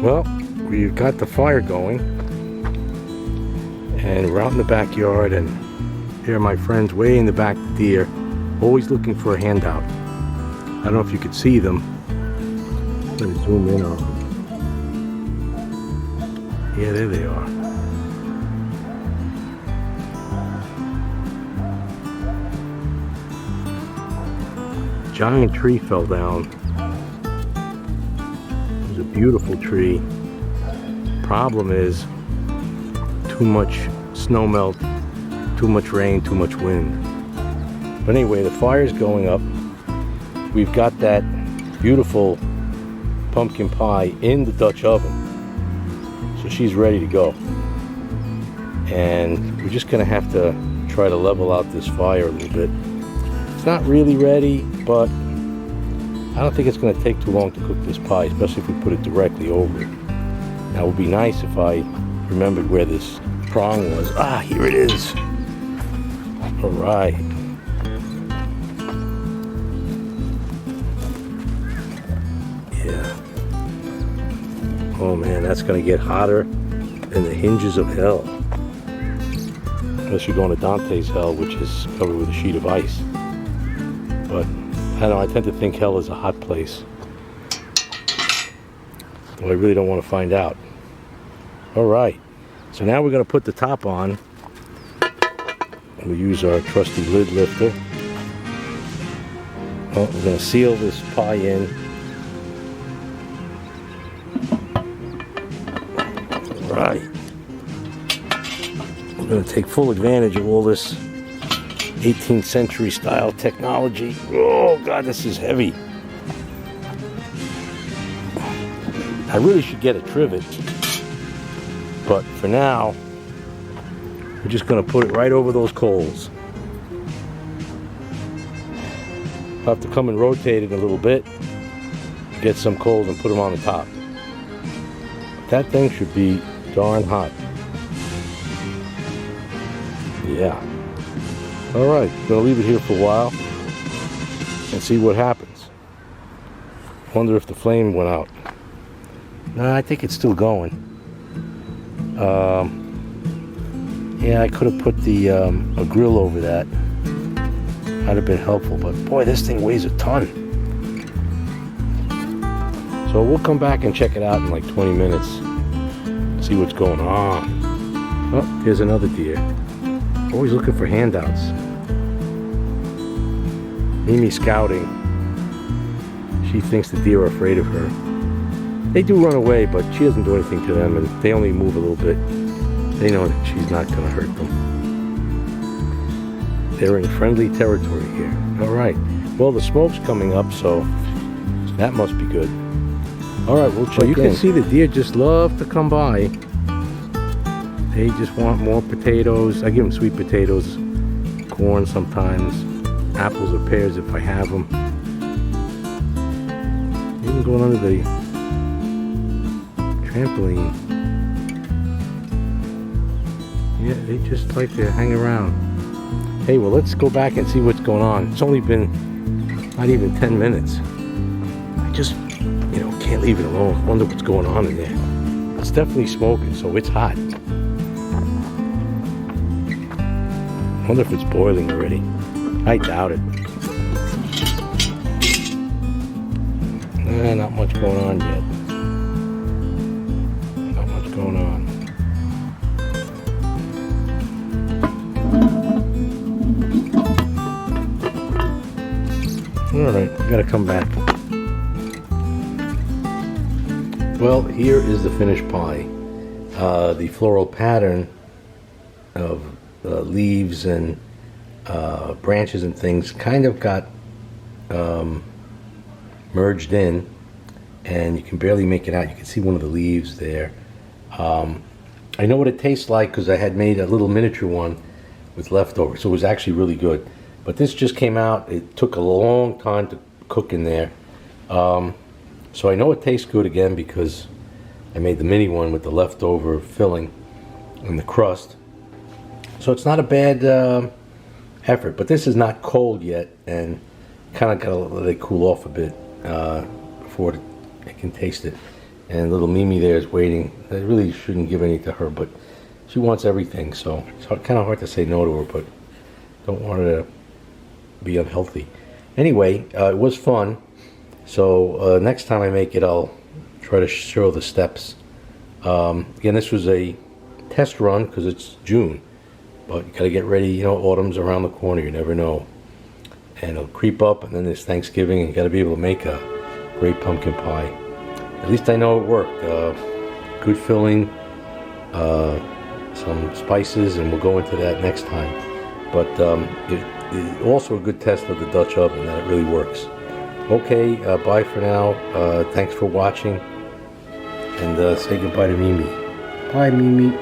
Well, we've got the fire going, and we're out in the backyard, and here are my friends way in the back, the deer, always looking for a handout. I don't know if you could see them. I'm going to zoom in on them. Yeah, there they are. Giant tree fell down. It was a beautiful tree. Problem is, too much snow melt, too much rain, too much wind. But anyway, the fire's going up. We've got that beautiful pumpkin pie in the Dutch oven. So she's ready to go. And we're just gonna have to try to level out this fire a little bit. It's not really ready, but I don't think it's gonna take too long to cook this pie, especially if we put it directly over it. Now it would be nice if I remembered where this prong was. Ah, here it is. All right. Yeah. Oh man, that's gonna get hotter than the hinges of hell. Unless you're going to Dante's hell, which is covered with a sheet of ice. But I don't know, I tend to think hell is a hot place. Well, I really don't want to find out. All right, so now we're going to put the top on. We'll use our trusty lid lifter. Well, we're going to seal this pie in. All right. We're going to take full advantage of all this 18th century style technology. Oh God, this is heavy. I really should get a trivet, but for now, we're just going to put it right over those coals. I'll have to come and rotate it a little bit, get some coals and put them on the top. That thing should be darn hot. Yeah. All right, gonna leave it here for a while and see what happens. Wonder if the flame went out. No, I think it's still going. Yeah, I could have put the a grill over that. Might have been helpful, but boy, this thing weighs a ton. So we'll come back and check it out in like 20 minutes. See what's going on. Oh, here's another deer. Always looking for handouts. Mimi scouting. She thinks the deer are afraid of her. They do run away, but she doesn't do anything to them, and they only move a little bit. They know that she's not going to hurt them. They're in friendly territory here. All right. Well, the smoke's coming up, so that must be good. All right, we'll check in. You can see the deer just love to come by. They just want more potatoes. I give them sweet potatoes, corn sometimes, apples or pears if I have them. Even going under the trampoline. Yeah, they just like to hang around. Hey, well, let's go back and see what's going on. It's only been not even 10 minutes. I just, can't leave it alone. Wonder what's going on in there. It's definitely smoking, so it's hot. Wonder if it's boiling already. I doubt it. Not much going on yet. Not much going on. Alright, we gotta come back. Well, here is the finished pie. The floral pattern of leaves and branches and things kind of got merged in, and you can barely make it out. You can see one of the leaves there. I know what it tastes like because I had made a little miniature one with leftovers, so it was actually really good. But this just came out. It took a long time to cook in there. So I know it tastes good again because I made the mini one with the leftover filling and the crust. So it's not a bad effort, but this is not cold yet, and kind of got to let it cool off a bit before I can taste it. And little Mimi there is waiting. I really shouldn't give any to her, but she wants everything, so it's kind of hard to say no to her, but don't want her to be unhealthy. Anyway, it was fun. So next time I make it, I'll try to show the steps. Again, this was a test run because it's June, but you got to get ready. You know, autumn's around the corner. You never know, and it'll creep up, and then there's Thanksgiving, and you got to be able to make a great pumpkin pie. At least I know it worked. Good filling, some spices, and we'll go into that next time. But it's also a good test of the Dutch oven that it really works. Okay, bye for now. Thanks for watching, and say goodbye to Mimi. Bye, Mimi.